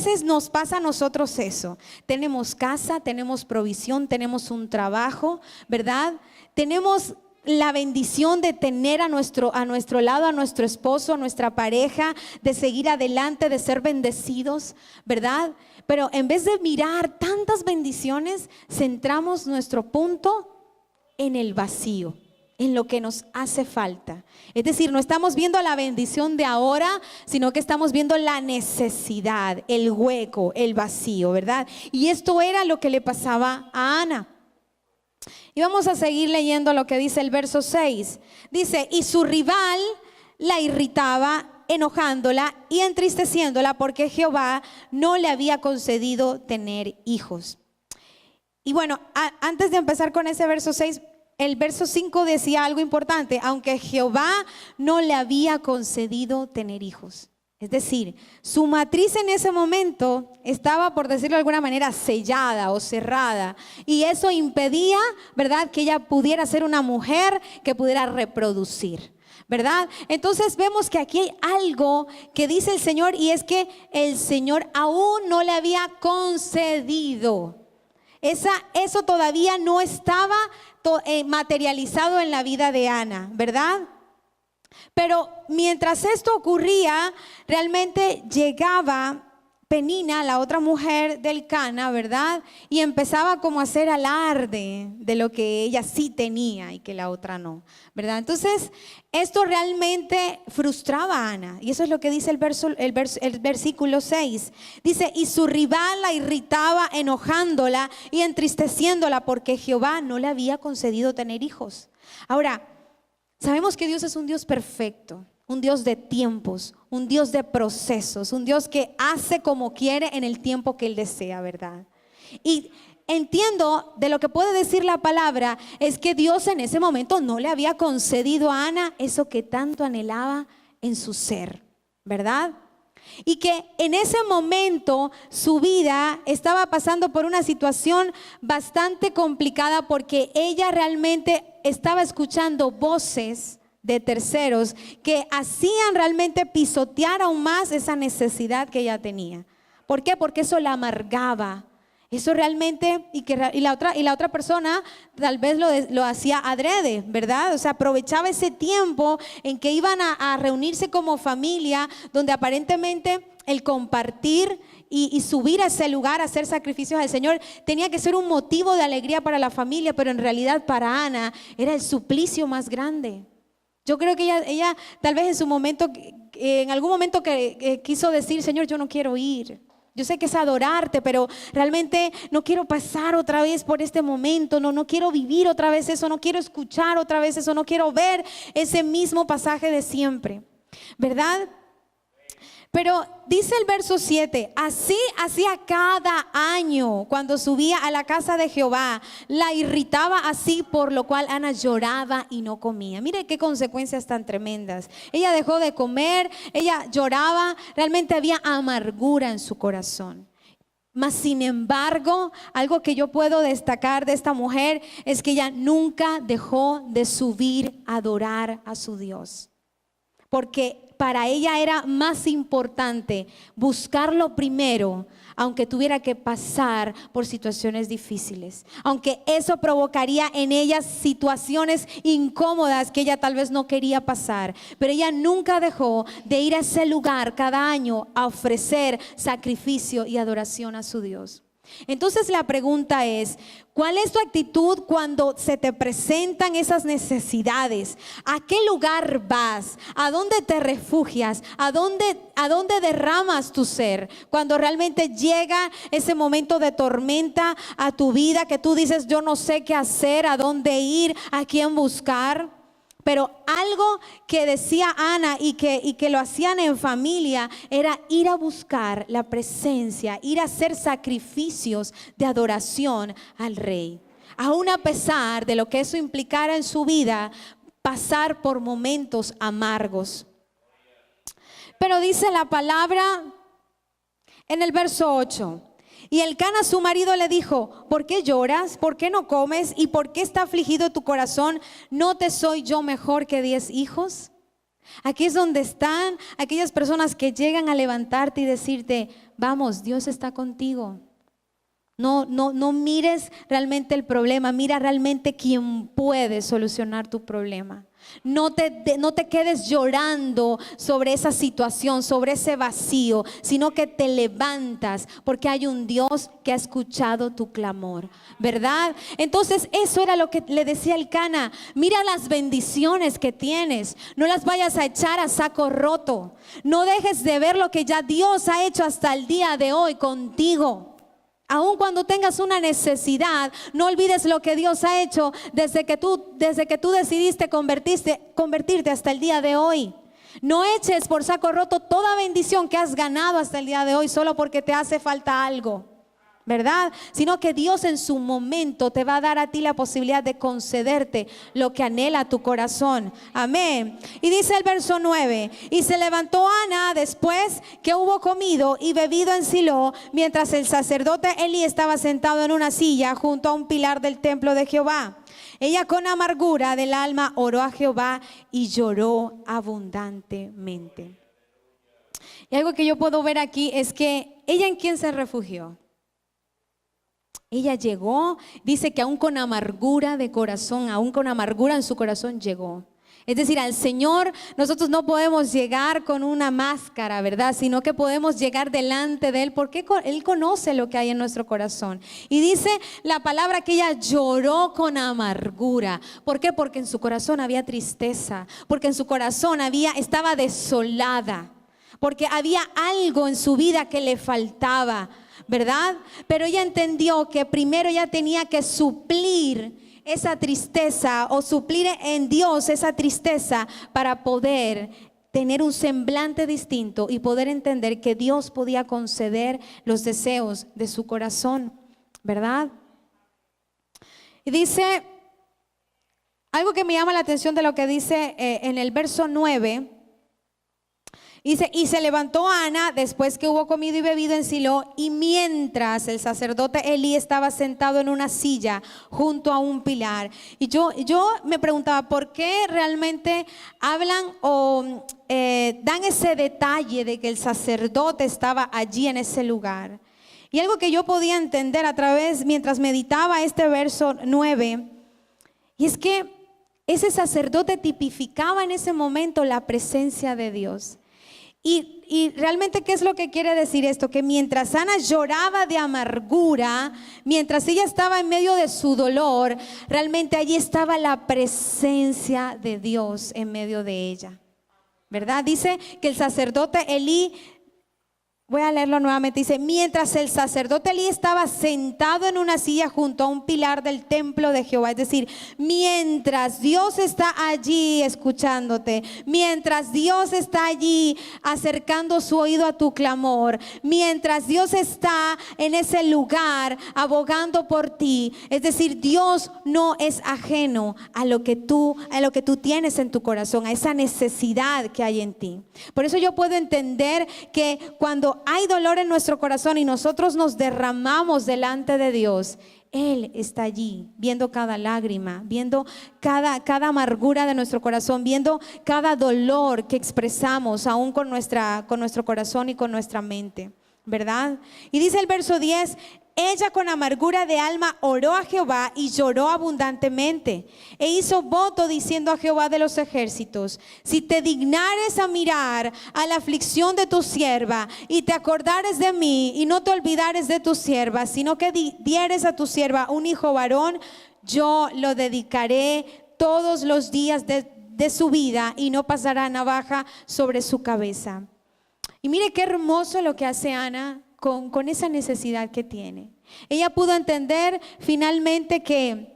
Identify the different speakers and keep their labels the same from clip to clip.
Speaker 1: veces nos pasa a nosotros eso. Tenemos casa, tenemos provisión, tenemos un trabajo, ¿verdad? Tenemos la bendición de tener a nuestro lado, a nuestro esposo, a nuestra pareja, de seguir adelante, de ser bendecidos, ¿verdad? Pero en vez de mirar tantas bendiciones, centramos nuestro punto en el vacío, en lo que nos hace falta. Es decir, no estamos viendo la bendición de ahora, sino que estamos viendo la necesidad, el hueco, el vacío, ¿verdad? Y esto era lo que le pasaba a Ana. Y vamos a seguir leyendo lo que dice el verso 6. Dice, y su rival la irritaba, enojándola y entristeciéndola, porque Jehová no le había concedido tener hijos. Y bueno, antes de empezar con ese verso 6, el verso 5 decía algo importante, aunque Jehová no le había concedido tener hijos. Es decir, su matriz en ese momento estaba, por decirlo de alguna manera, sellada o cerrada. Y eso impedía, ¿verdad?, que ella pudiera ser una mujer que pudiera reproducir, ¿verdad? Entonces vemos que aquí hay algo que dice el Señor, y es que el Señor aún no le había concedido. Eso todavía no estaba materializado en la vida de Ana, ¿verdad? Pero mientras esto ocurría, realmente llegaba Penina, la otra mujer del Cana, ¿verdad? Y empezaba como a hacer alarde de lo que ella sí tenía y que la otra no, ¿verdad? Entonces, esto realmente frustraba a Ana. Y eso es lo que dice el versículo 6. Dice, y su rival la irritaba, enojándola y entristeciéndola, porque Jehová no le había concedido tener hijos. Ahora, sabemos que Dios es un Dios perfecto, un Dios de tiempos, un Dios de procesos, un Dios que hace como quiere en el tiempo que Él desea, ¿verdad? Y entiendo de lo que puede decir la palabra, es que Dios en ese momento no le había concedido a Ana eso que tanto anhelaba en su ser, ¿verdad? Y que en ese momento su vida estaba pasando por una situación bastante complicada, porque ella realmente estaba escuchando voces de terceros que hacían realmente pisotear aún más esa necesidad que ella tenía. ¿Por qué? Porque eso la amargaba. Eso realmente, y la otra persona tal vez lo hacía adrede, ¿verdad? O sea, aprovechaba ese tiempo en que iban a reunirse como familia, donde aparentemente el compartir y subir a ese lugar a hacer sacrificios al Señor tenía que ser un motivo de alegría para la familia, pero en realidad para Ana era el suplicio más grande. Yo creo que ella tal vez en su momento, en algún momento que quiso decir, Señor, yo no quiero ir. Yo sé que es adorarte, pero realmente no quiero pasar otra vez por este momento, no quiero vivir otra vez eso, no quiero escuchar otra vez eso, no quiero ver ese mismo pasaje de siempre, ¿verdad? Pero dice el verso 7, así hacía cada año cuando subía a la casa de Jehová, la irritaba así, por lo cual Ana lloraba y no comía. Mire qué consecuencias tan tremendas. Ella dejó de comer, ella lloraba, realmente había amargura en su corazón. Mas sin embargo, algo que yo puedo destacar de esta mujer es que ella nunca dejó de subir a adorar a su Dios, porque para ella era más importante buscarlo primero, aunque tuviera que pasar por situaciones difíciles, aunque eso provocaría en ella situaciones incómodas que ella tal vez no quería pasar, pero ella nunca dejó de ir a ese lugar cada año a ofrecer sacrificio y adoración a su Dios. Entonces la pregunta es, ¿cuál es tu actitud cuando se te presentan esas necesidades? ¿A qué lugar vas? ¿A dónde te refugias? ¿A dónde derramas tu ser? Cuando realmente llega ese momento de tormenta a tu vida, que tú dices, yo no sé qué hacer, a dónde ir, a quién buscar. Pero algo que decía Ana y que lo hacían en familia era ir a buscar la presencia, ir a hacer sacrificios de adoración al Rey. Aún a pesar de lo que eso implicara en su vida, pasar por momentos amargos. Pero dice la palabra en el verso 8. Y Elcana su marido le dijo, ¿por qué lloras? ¿Por qué no comes? ¿Y por qué está afligido tu corazón? ¿No te soy yo mejor que 10 hijos? Aquí es donde están aquellas personas que llegan a levantarte y decirte, vamos, Dios está contigo. No mires realmente el problema, mira realmente quién puede solucionar tu problema. No te quedes llorando sobre esa situación, sobre ese vacío, sino que te levantas porque hay un Dios que ha escuchado tu clamor, ¿verdad? Entonces eso era lo que le decía el Cana. Mira las bendiciones que tienes, no las vayas a echar a saco roto. No dejes de ver lo que ya Dios ha hecho hasta el día de hoy contigo. Aun cuando tengas una necesidad, no olvides lo que Dios ha hecho desde que tú decidiste convertirte hasta el día de hoy. No eches por saco roto toda bendición que has ganado hasta el día de hoy solo porque te hace falta algo, ¿verdad? Sino que Dios en su momento te va a dar a ti la posibilidad de concederte lo que anhela tu corazón. Amén. Y dice el verso 9, y se levantó Ana después que hubo comido y bebido en Silo, mientras el sacerdote Elí estaba sentado en una silla junto a un pilar del templo de Jehová. Ella con amargura del alma oró a Jehová y lloró abundantemente. Y algo que yo puedo ver aquí es que ella, ¿en quién se refugió? Ella llegó, dice que aún con amargura de corazón, aún con amargura en su corazón llegó. Es decir, al Señor nosotros no podemos llegar con una máscara, ¿verdad? Sino que podemos llegar delante de Él porque Él conoce lo que hay en nuestro corazón. Y dice la palabra que ella lloró con amargura. ¿Por qué? Porque en su corazón había tristeza, porque en su corazón estaba desolada, porque había algo en su vida que le faltaba, ¿verdad? Pero ella entendió que primero ella tenía que suplir esa tristeza o suplir en Dios esa tristeza para poder tener un semblante distinto y poder entender que Dios podía conceder los deseos de su corazón, ¿verdad? Y dice, algo que me llama la atención de lo que dice en el verso 9. Dice, y se levantó Ana después que hubo comido y bebido en Silo, y mientras el sacerdote Elí estaba sentado en una silla junto a un pilar. Y yo me preguntaba, ¿por qué realmente hablan o dan ese detalle de que el sacerdote estaba allí en ese lugar? Y algo que yo podía entender mientras meditaba este verso 9, y es que ese sacerdote tipificaba en ese momento la presencia de Dios. Y realmente, ¿qué es lo que quiere decir esto? Que mientras Ana lloraba de amargura, mientras ella estaba en medio de su dolor, realmente allí estaba la presencia de Dios en medio de ella, ¿verdad? Dice que el sacerdote Elí, voy a leerlo nuevamente, dice, mientras el sacerdote Elí estaba sentado en una silla junto a un pilar del templo de Jehová, es decir, mientras Dios está allí escuchándote, mientras Dios está allí acercando su oído a tu clamor, mientras Dios está en ese lugar abogando por ti, es decir, Dios no es ajeno a lo que tú tienes en tu corazón, a esa necesidad que hay en ti. Por eso yo puedo entender que cuando hay dolor en nuestro corazón y nosotros nos derramamos delante de Dios, Él está allí viendo cada lágrima, viendo cada amargura de nuestro corazón, viendo cada dolor que expresamos aún con nuestro corazón y con nuestra mente, ¿verdad? Y dice el verso 10, ella con amargura de alma oró a Jehová y lloró abundantemente e hizo voto diciendo a Jehová de los ejércitos, si te dignares a mirar a la aflicción de tu sierva y te acordares de mí y no te olvidares de tu sierva, sino que dieres a tu sierva un hijo varón, yo lo dedicaré todos los días de su vida y no pasará navaja sobre su cabeza. Y mire qué hermoso lo que hace Ana con esa necesidad que tiene. Ella pudo entender finalmente que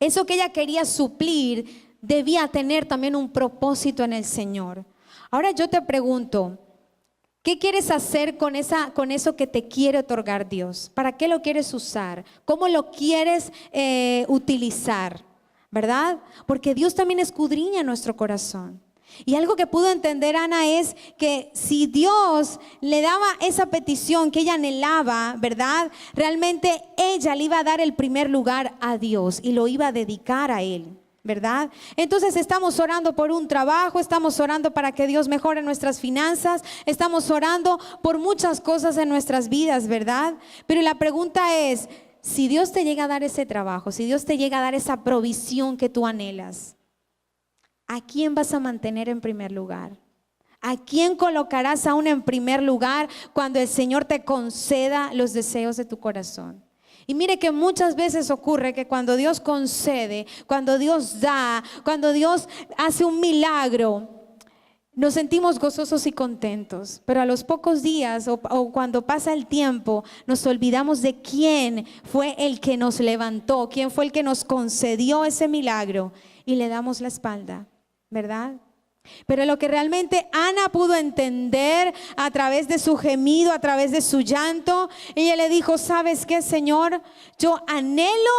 Speaker 1: eso que ella quería suplir debía tener también un propósito en el Señor. Ahora yo te pregunto, ¿qué quieres hacer con eso que te quiere otorgar Dios? ¿Para qué lo quieres usar? ¿Cómo lo quieres utilizar? ¿Verdad? Porque Dios también escudriña nuestro corazón. Y algo que pudo entender Ana es que si Dios le daba esa petición que ella anhelaba, ¿verdad? Realmente ella le iba a dar el primer lugar a Dios y lo iba a dedicar a Él. ¿verdad? Entonces estamos orando por un trabajo, estamos orando para que Dios mejore nuestras finanzas, estamos orando por muchas cosas en nuestras vidas, ¿verdad? Pero la pregunta es, si Dios te llega a dar ese trabajo, si Dios te llega a dar esa provisión que tú anhelas, ¿a quién vas a mantener en primer lugar? ¿A quién colocarás aún en primer lugar cuando el Señor te conceda los deseos de tu corazón? Y mire que muchas veces ocurre que cuando Dios concede, cuando Dios da, cuando Dios hace un milagro, nos sentimos gozosos y contentos, pero a los pocos días o cuando pasa el tiempo, nos olvidamos de quién fue el que nos levantó, quién fue el que nos concedió ese milagro y le damos la espalda, ¿verdad? Pero lo que realmente Ana pudo entender a través de su gemido, a través de su llanto, ella le dijo, ¿sabes qué, Señor? Yo anhelo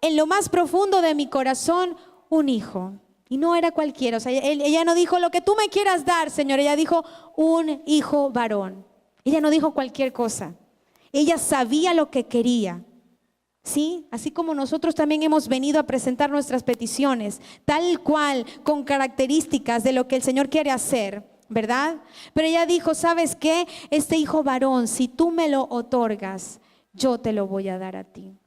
Speaker 1: en lo más profundo de mi corazón un hijo. Y no era cualquiera, o sea, ella no dijo lo que tú me quieras dar, Señor. Ella dijo un hijo varón. Ella no dijo cualquier cosa. Ella sabía lo que quería. Sí, así como nosotros también hemos venido a presentar nuestras peticiones, tal cual, con características de lo que el Señor quiere hacer, ¿verdad? Pero ella dijo, ¿sabes qué? Este hijo varón, si tú me lo otorgas, yo te lo voy a dar a ti,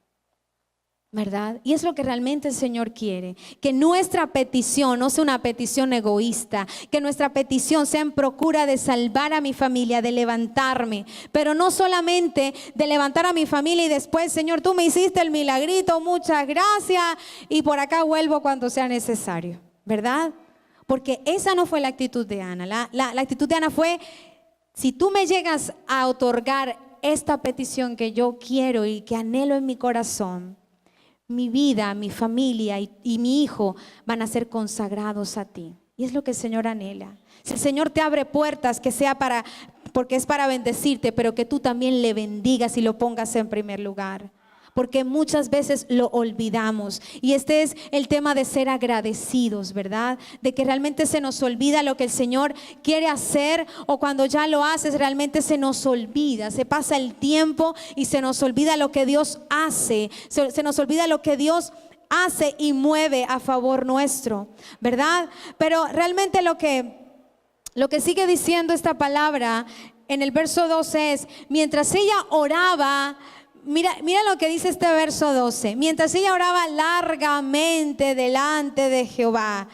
Speaker 1: ¿verdad? Y es lo que realmente el Señor quiere, que nuestra petición no sea una petición egoísta, que nuestra petición sea en procura de salvar a mi familia, de levantarme, pero no solamente de levantar a mi familia y después, Señor, tú me hiciste el milagrito, muchas gracias, y por acá vuelvo cuando sea necesario, ¿verdad? Porque esa no fue la actitud de Ana. La actitud de Ana fue, si tú me llegas a otorgar esta petición que yo quiero y que anhelo en mi corazón, mi vida, mi familia y mi hijo van a ser consagrados a ti. Y es lo que el Señor anhela. Si el Señor te abre puertas, que sea porque es para bendecirte, pero que tú también le bendigas y lo pongas en primer lugar. Porque muchas veces lo olvidamos. Y este es el tema de ser agradecidos, ¿verdad? De que realmente se nos olvida lo que el Señor quiere hacer, o cuando ya lo haces realmente se nos olvida. Se pasa el tiempo y se nos olvida lo que Dios hace. Se nos olvida lo que Dios hace y mueve a favor nuestro, ¿verdad? Pero realmente lo que sigue diciendo esta palabra en el verso 12 es, mientras ella oraba, Mira lo que dice este verso 12. Mientras ella oraba largamente delante de Jehová.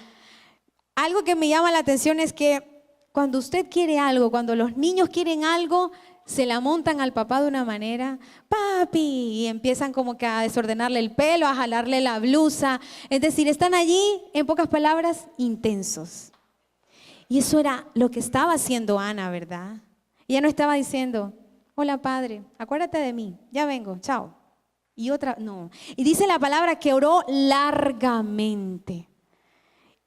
Speaker 1: Algo que me llama la atención es que cuando usted quiere algo, cuando los niños quieren algo, se la montan al papá de una manera, papi, y empiezan como que a desordenarle el pelo, a jalarle la blusa. Es decir, están allí, en pocas palabras, intensos. Y eso era lo que estaba haciendo Ana, ¿verdad? Ella no estaba diciendo, hola padre, acuérdate de mí, ya vengo, chao. Y otra, no. Y dice la palabra que oró largamente.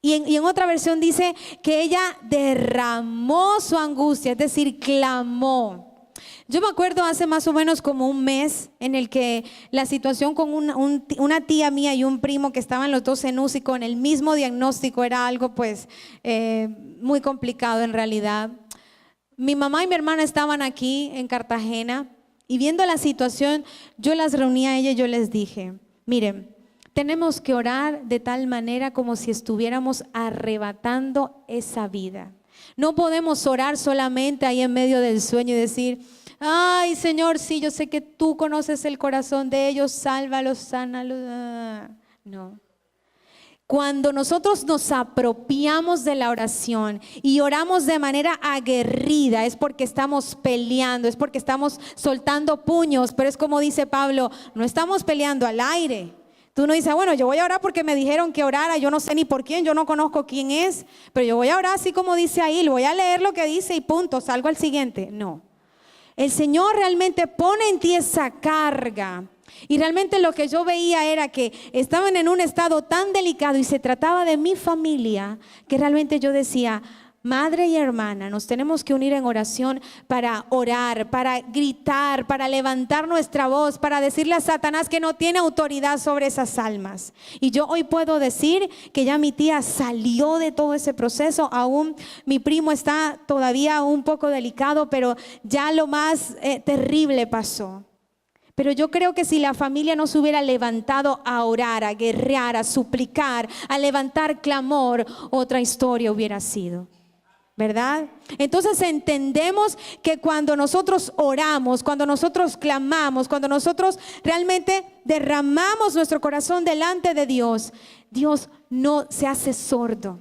Speaker 1: Y en otra versión dice que ella derramó su angustia, es decir, clamó. Yo me acuerdo hace más o menos como un mes en el que la situación con una tía mía y un primo que estaban los dos en UCI con el mismo diagnóstico era algo pues muy complicado en realidad. Mi mamá y mi hermana estaban aquí en Cartagena y viendo la situación, yo las reuní a ella y yo les dije, miren, tenemos que orar de tal manera como si estuviéramos arrebatando esa vida. No podemos orar solamente ahí en medio del sueño y decir, ay Señor, sí, yo sé que tú conoces el corazón de ellos, sálvalos, sánalos. No. Cuando nosotros nos apropiamos de la oración y oramos de manera aguerrida, es porque estamos peleando, es porque estamos soltando puños, pero es como dice Pablo, no estamos peleando al aire. Tú no dices, bueno, yo voy a orar porque me dijeron que orara, yo no sé ni por quién, yo no conozco quién es, pero yo voy a orar así como dice ahí, voy a leer lo que dice y punto, salgo al siguiente. No, el Señor realmente pone en ti esa carga. Y realmente lo que yo veía era que estaban en un estado tan delicado y se trataba de mi familia, que realmente yo decía, madre y hermana, nos tenemos que unir en oración para orar, para gritar, para levantar nuestra voz, para decirle a Satanás que no tiene autoridad sobre esas almas. Y yo hoy puedo decir que ya mi tía salió de todo ese proceso, aún mi primo está todavía un poco delicado, pero ya lo más terrible pasó. Pero yo creo que si la familia no se hubiera levantado a orar, a guerrear, a suplicar, a levantar clamor, otra historia hubiera sido, ¿verdad? Entonces entendemos que cuando nosotros oramos, cuando nosotros clamamos, cuando nosotros realmente derramamos nuestro corazón delante de Dios, Dios no se hace sordo.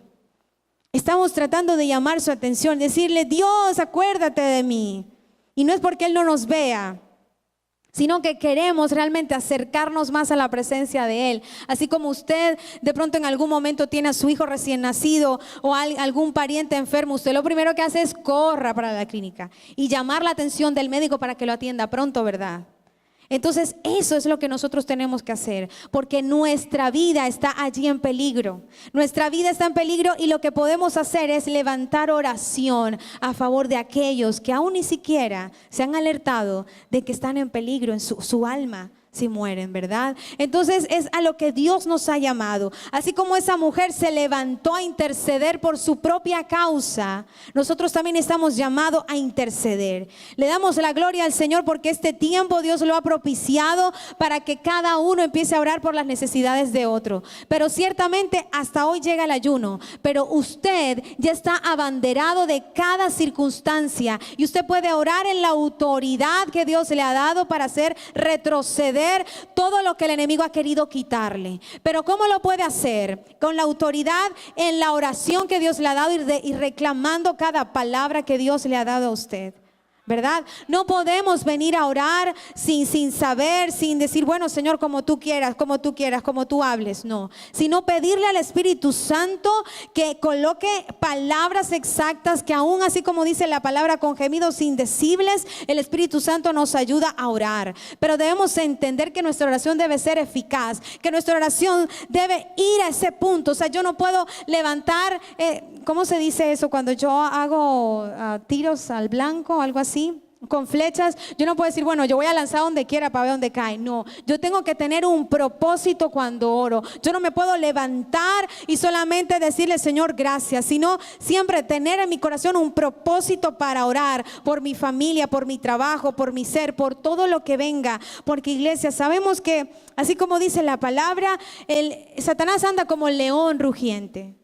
Speaker 1: Estamos tratando de llamar su atención, decirle: Dios, acuérdate de mí. Y no es porque Él no nos vea, sino que queremos realmente acercarnos más a la presencia de Él. Así como usted de pronto en algún momento tiene a su hijo recién nacido o algún pariente enfermo, usted lo primero que hace es corra para la clínica y llamar la atención del médico para que lo atienda pronto, ¿verdad? Entonces eso es lo que nosotros tenemos que hacer, porque nuestra vida está allí en peligro. Nuestra vida está en peligro y lo que podemos hacer es levantar oración a favor de aquellos que aún ni siquiera se han alertado de que están en peligro en su alma. Si mueren, ¿verdad? Entonces es a lo que Dios nos ha llamado. Así como esa mujer se levantó a interceder por su propia causa, nosotros también estamos llamados a interceder. Le damos la gloria al Señor porque este tiempo Dios lo ha propiciado para que cada uno empiece a orar por las necesidades de otro. Pero ciertamente hasta hoy llega el ayuno, pero usted ya está abanderado de cada circunstancia y usted puede orar en la autoridad que Dios le ha dado para hacer retroceder todo lo que el enemigo ha querido quitarle. Pero ¿cómo lo puede hacer? Con la autoridad en la oración que Dios le ha dado y reclamando cada palabra que Dios le ha dado a usted, ¿verdad? No podemos venir a orar sin saber, sin decir: bueno, Señor, como tú quieras, como tú hables. No, sino pedirle al Espíritu Santo que coloque palabras exactas, que aún así como dice la palabra, con gemidos indecibles, el Espíritu Santo nos ayuda a orar. Pero debemos entender que nuestra oración debe ser eficaz, que nuestra oración debe ir a ese punto. O sea, yo no puedo levantar, ¿cómo se dice eso? Cuando yo hago tiros al blanco, algo así, con flechas, yo no puedo decir: bueno, yo voy a lanzar donde quiera para ver dónde cae. No, yo tengo que tener un propósito cuando oro. Yo no me puedo levantar y solamente decirle: Señor, gracias, sino siempre tener en mi corazón un propósito para orar por mi familia, por mi trabajo, por mi ser, por todo lo que venga. Porque, iglesia, sabemos que así como dice la palabra, Satanás anda como león rugiente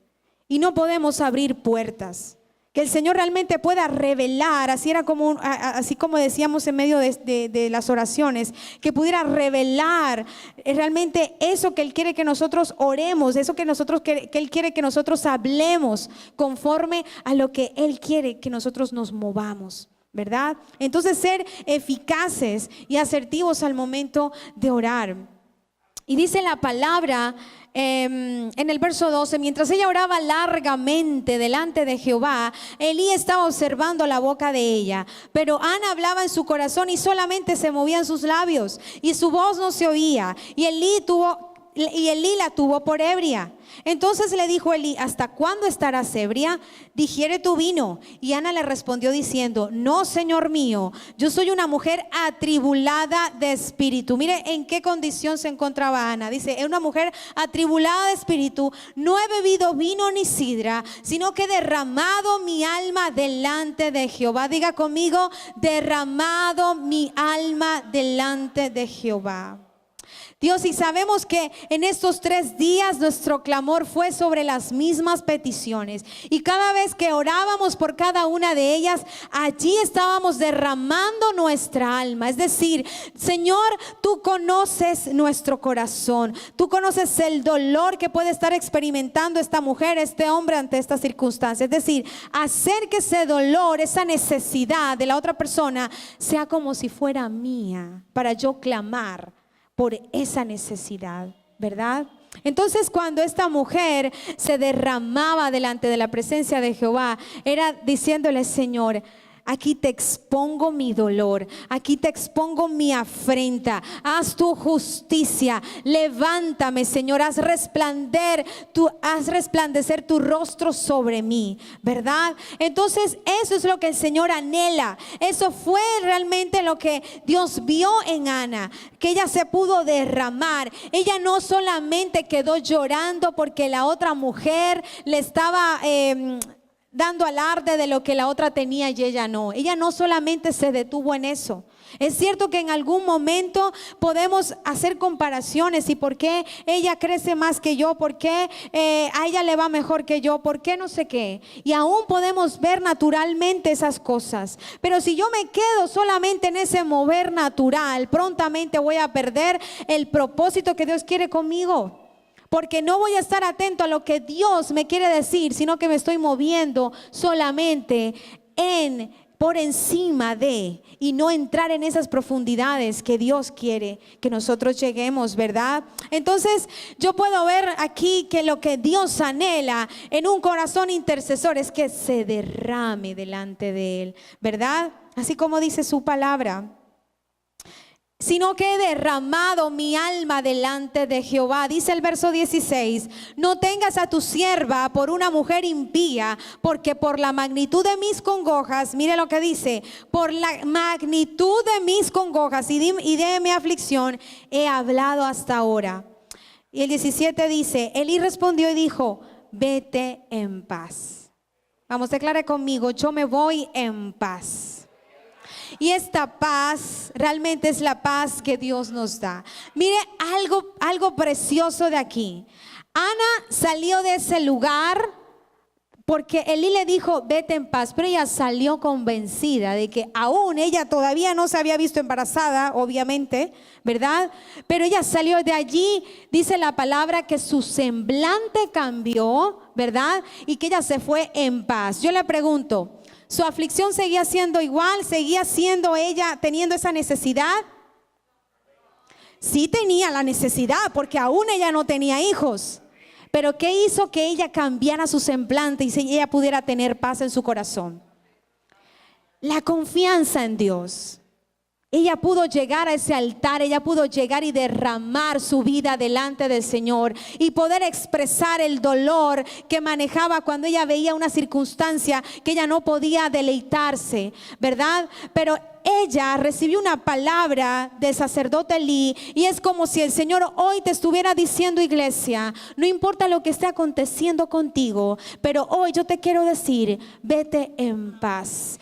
Speaker 1: y no podemos abrir puertas. Que el Señor realmente pueda revelar, así como decíamos en medio de las oraciones, que pudiera revelar realmente eso que Él quiere que nosotros oremos, eso que Él quiere que nosotros hablemos conforme a lo que Él quiere que nosotros nos movamos, ¿verdad? Entonces ser eficaces y asertivos al momento de orar. Y dice la palabra en el verso 12: mientras ella oraba largamente delante de Jehová, Elí estaba observando la boca de ella. Pero Ana hablaba en su corazón y solamente se movían sus labios y su voz no se oía. Y Elí la tuvo por ebria. Entonces le dijo Elí: ¿hasta cuándo estarás ebria? Digiere tu vino. Y Ana le respondió diciendo: no, Señor mío, yo soy una mujer atribulada de espíritu. Mire en qué condición se encontraba Ana. Dice: es una mujer atribulada de espíritu. No he bebido vino ni sidra, sino que he derramado mi alma delante de Jehová. Diga conmigo: derramado mi alma delante de Jehová. Dios, y sabemos que en estos 3 días nuestro clamor fue sobre las mismas peticiones, y cada vez que orábamos por cada una de ellas, allí estábamos derramando nuestra alma. Es decir, Señor, tú conoces nuestro corazón, tú conoces el dolor que puede estar experimentando esta mujer, este hombre ante esta circunstancia. Es decir, hacer que ese dolor, esa necesidad de la otra persona sea como si fuera mía, para yo clamar por esa necesidad, ¿verdad? Entonces, cuando esta mujer se derramaba delante de la presencia de Jehová, era diciéndole: Señor, aquí te expongo mi dolor, aquí te expongo mi afrenta, haz tu justicia, levántame, Señor, haz resplandecer tu rostro sobre mí, ¿verdad? Entonces eso es lo que el Señor anhela. Eso fue realmente lo que Dios vio en Ana, que ella se pudo derramar. Ella no solamente quedó llorando porque la otra mujer le estaba dando alarde de lo que la otra tenía y ella no. Ella no solamente se detuvo en eso. Es cierto que en algún momento podemos hacer comparaciones y por qué ella crece más que yo, por qué a ella le va mejor que yo, por qué no sé qué. Y aún podemos ver naturalmente esas cosas. Pero si yo me quedo solamente en ese mover natural, prontamente voy a perder el propósito que Dios quiere conmigo. Porque no voy a estar atento a lo que Dios me quiere decir, sino que me estoy moviendo solamente por encima de, y no entrar en esas profundidades que Dios quiere que nosotros lleguemos, ¿verdad? Entonces yo puedo ver aquí que lo que Dios anhela en un corazón intercesor es que se derrame delante de Él, ¿verdad? Así como dice su palabra. Sino que he derramado mi alma delante de Jehová. Dice el verso 16, no tengas a tu sierva por una mujer impía, porque por la magnitud de mis congojas, mire lo que dice, por la magnitud de mis congojas y de mi aflicción he hablado hasta ahora. Y el 17 dice, Elí respondió y dijo, vete en paz. Vamos, declare conmigo, yo me voy en paz. Y esta paz realmente es la paz que Dios nos da. Mire algo precioso de aquí. Ana salió de ese lugar porque Elí le dijo, vete en paz, pero ella salió convencida de que aún ella todavía no se había visto embarazada, obviamente, ¿verdad? Pero ella salió de allí, dice la palabra que su semblante cambió, ¿verdad? Y que ella se fue en paz. Yo le pregunto, ¿su aflicción seguía siendo igual? ¿Seguía siendo ella teniendo esa necesidad? Sí tenía la necesidad porque aún ella no tenía hijos. Pero ¿qué hizo que ella cambiara su semblante y ella pudiera tener paz en su corazón? La confianza en Dios. Ella pudo llegar a ese altar, ella pudo llegar y derramar su vida delante del Señor y poder expresar el dolor que manejaba cuando ella veía una circunstancia que ella no podía deleitarse, ¿verdad? Pero ella recibió una palabra del sacerdote Elí y es como si el Señor hoy te estuviera diciendo, iglesia, no importa lo que esté aconteciendo contigo, pero hoy yo te quiero decir, vete en paz,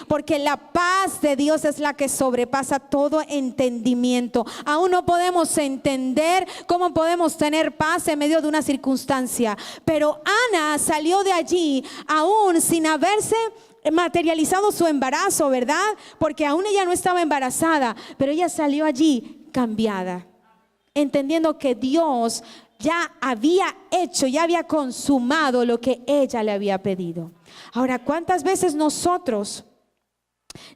Speaker 1: porque la paz de Dios es la que sobrepasa todo entendimiento. Aún no podemos entender cómo podemos tener paz en medio de una circunstancia, pero Ana salió de allí aún sin haberse materializado su embarazo, ¿verdad? Porque aún ella no estaba embarazada, pero ella salió allí cambiada, entendiendo que Dios ya había hecho, ya había consumado lo que ella le había pedido. Ahora, ¿cuántas veces nosotros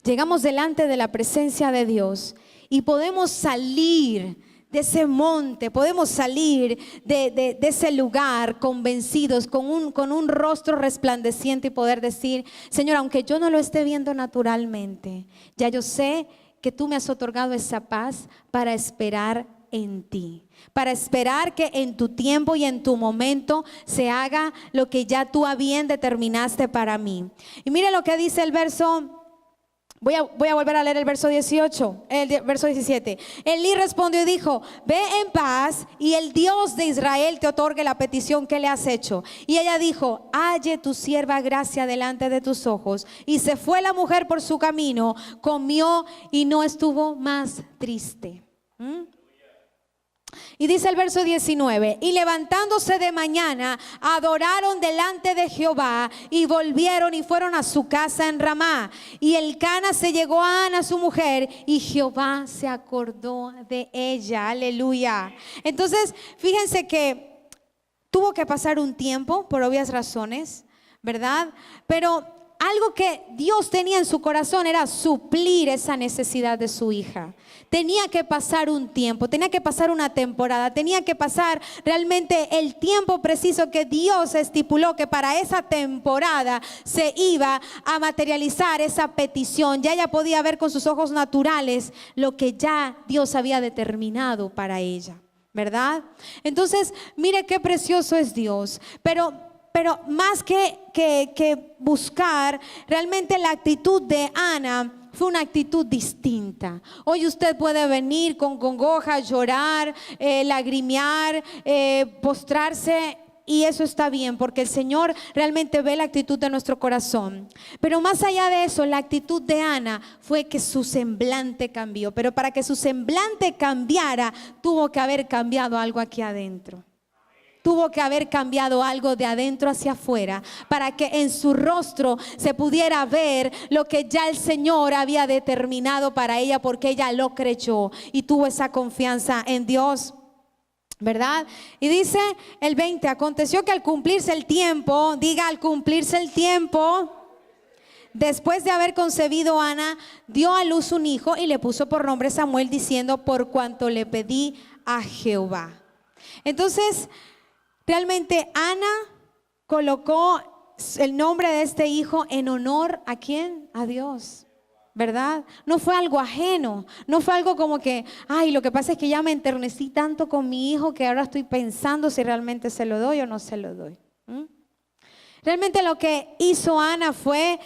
Speaker 1: llegamos delante de la presencia de Dios y podemos salir de ese monte, podemos salir de ese lugar convencidos, con un rostro resplandeciente y poder decir, Señor, aunque yo no lo esté viendo naturalmente, ya yo sé que tú me has otorgado esa paz para esperar en ti, para esperar que en tu tiempo y en tu momento se haga lo que ya tú a bien determinaste para mí. Y mire lo que dice el verso. Voy a volver a leer el verso 18, el verso 17. Elí respondió y dijo, ve en paz y el Dios de Israel te otorgue la petición que le has hecho. Y ella dijo, halle tu sierva gracia delante de tus ojos. Y se fue la mujer por su camino, comió y no estuvo más triste. Y dice el verso 19, y levantándose de mañana, adoraron delante de Jehová y volvieron y fueron a su casa en Ramá. Y Elcana se llegó a Ana, su mujer, y Jehová se acordó de ella. Aleluya. Entonces, fíjense que tuvo que pasar un tiempo, por obvias razones, ¿verdad? Pero algo que Dios tenía en su corazón era suplir esa necesidad de su hija. Tenía que pasar un tiempo, tenía que pasar una temporada, tenía que pasar realmente el tiempo preciso que Dios estipuló que para esa temporada se iba a materializar esa petición. Ya ella podía ver con sus ojos naturales lo que ya Dios había determinado para ella, ¿verdad? Entonces, mire qué precioso es Dios, pero más que buscar, realmente la actitud de Ana fue una actitud distinta. Hoy usted puede venir con congoja, llorar, lagrimear, postrarse Y eso está bien porque el Señor realmente ve la actitud de nuestro corazón. Pero más allá de eso, la actitud de Ana fue que su semblante cambió. Pero para que su semblante cambiara, tuvo que haber cambiado algo aquí adentro. Tuvo que haber cambiado algo de adentro hacia afuera para que en su rostro se pudiera ver lo que ya el Señor había determinado para ella, porque ella lo creyó y tuvo esa confianza en Dios, ¿verdad? Y dice el 20, aconteció que al cumplirse el tiempo, diga al cumplirse el tiempo, después de haber concebido Ana, dio a luz un hijo y le puso por nombre Samuel, diciendo: por cuanto le pedí a Jehová. Entonces, realmente Ana colocó el nombre de este hijo en honor ¿a quién? A Dios, ¿verdad? No fue algo ajeno, no fue algo como que, ay, lo que pasa es que ya me enternecí tanto con mi hijo que ahora estoy pensando si realmente se lo doy o no se lo doy. Realmente lo que hizo Ana fue,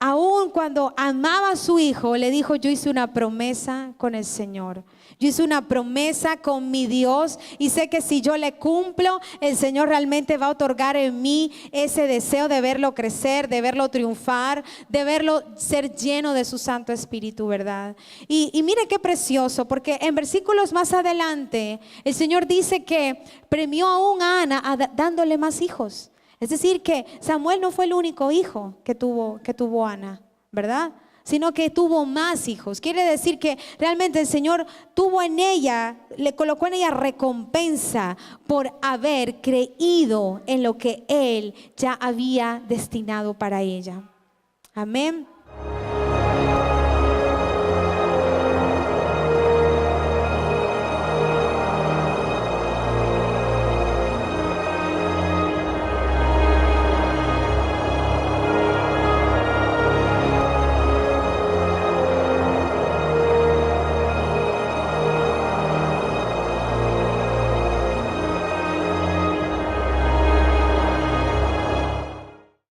Speaker 1: aun cuando amaba a su hijo, le dijo: yo hice una promesa con el Señor. Yo hice una promesa con mi Dios y sé que si yo le cumplo, el Señor realmente va a otorgar en mí ese deseo de verlo crecer, de verlo triunfar, de verlo ser lleno de su Santo Espíritu, ¿verdad? Y mire qué precioso, porque en versículos más adelante el Señor dice que premió aún a Ana dándole más hijos. Es decir, que Samuel no fue el único hijo que tuvo Ana, ¿verdad? Sino que tuvo más hijos. Quiere decir que realmente el Señor tuvo en ella, le colocó en ella recompensa por haber creído en lo que Él ya había destinado para ella. Amén.